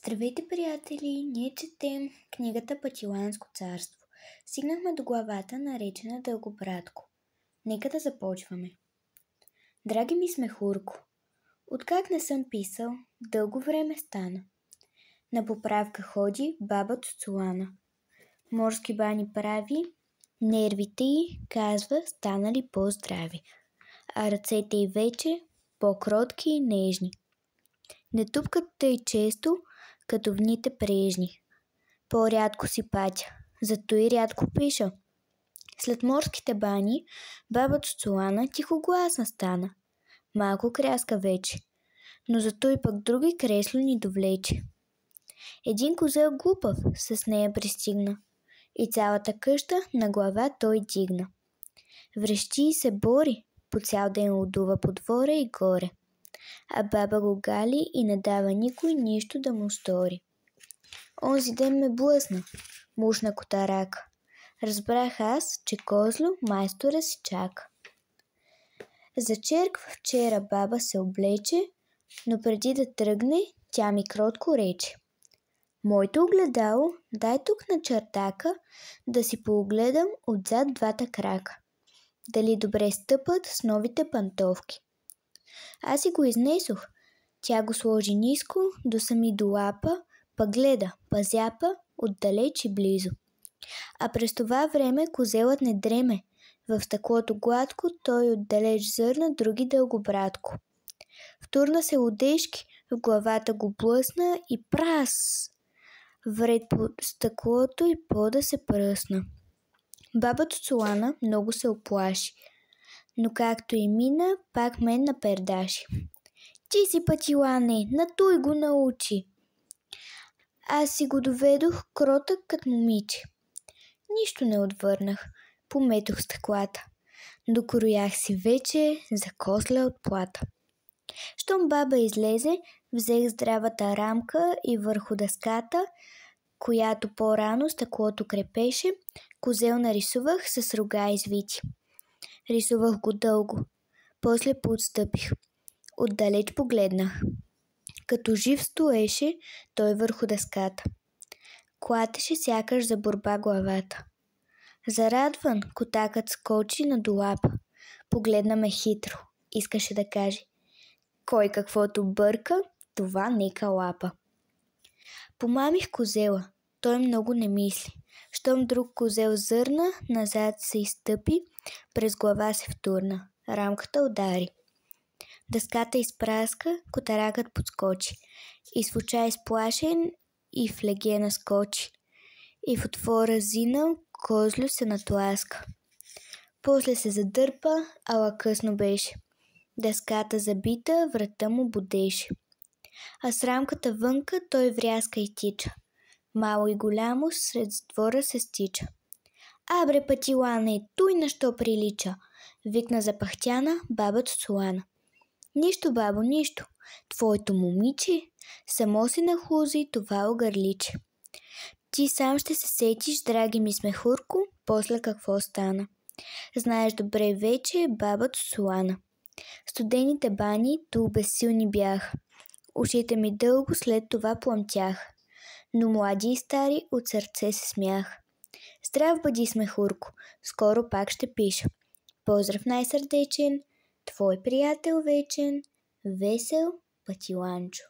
Здравейте, приятели! Ние четем книгата Пътиланско царство. Стигнахме до главата, наречена Дългобратко. Нека да започваме. Драги ми Смехурко, откак не съм писал, дълго време стана. На поправка ходи баба Цуцулана. Морски бани прави, нервите й, казва, станали по-здрави, а ръцете й вече по-кротки и нежни. Не тупкат тъй често, като в дните прежни. По-рядко си патя, зато и рядко пиша. След морските бани, баба Цуцулана тихогласна стана. Малко кряска вече, но зато и пък други кресло ни довлече. Един козел глупав с нея пристигна и цялата къща на глава той дигна. Врещи и се бори, по цял ден лудува по двора и горе. А баба го гали и не дава никой нищо да му стори. Онзи ден ме блъсна, мушна котарака. Разбрах аз, че козло майстора си чака. За черква вчера баба се облече, но преди да тръгне, тя ми кротко рече: моето огледало дай тук на чертака, да си поогледам отзад двата крака. Дали добре стъпат с новите пантовки. Аз си го изнесох. Тя го сложи ниско, до сами до лапа, пък гледа, пазяпа, отдалеч и близо. А през това време козелът не дреме. В стъклото гладко той отдалеч зърна други Дългобратко. Втурна се лудешки, в главата го блъсна и прас! Вред по стъклото и пода се пръсна. Баба Цуцулана много се оплаши, но както и мина, пак мен напердаши. Ти си Пътилане, на той го научи. Аз си го доведох кротък като момиче. Нищо не отвърнах, пометох стъклата. Докроях си вече за косля от плата. Щом баба излезе, взех здравата рамка и върху дъската, която по-рано стъклото крепеше, козел нарисувах с рога извити. Рисувах го дълго, после поотстъпих. Отдалеч погледнах. Като жив стоеше той върху дъската. Клатеше сякаш за борба главата. Зарадван, котакът скочи на долапа. Погледна ме хитро. Искаше да каже: кой каквото бърка, това нека лапа. Помамих козела. Той много не мисли. Щом друг козел зърна, назад се изтъпи, през глава се втурна. Рамката удари. Дъската изпраска, котаракът подскочи. Изфуча изплашен и в легена скочи. И в отвора зинал, козлю се натласка. После се задърпа, ала късно беше. Дъската забита, врата му будеше. А с рамката вънка той врязка и тича. Мало и голямо сред двора се стича. Абре, Пътилане, туй на що прилича, викна запахтяна баба Цуцулана. Нищо, бабо, нищо. Твоето момиче само си нахлузи това огърличе. Ти сам ще се сетиш, драги ми Смехурко, после какво стана. Знаеш добре вече, баба Цуцулана. Студените бани ту безсилни бяха. Ушите ми дълго след това пламтяха. Но млади и стари от сърце се смяха. Здрав бъди, Смехурко, скоро пак ще пиша. Поздрав най-сърдечен, твой приятел вечен, весел Пътиланчо.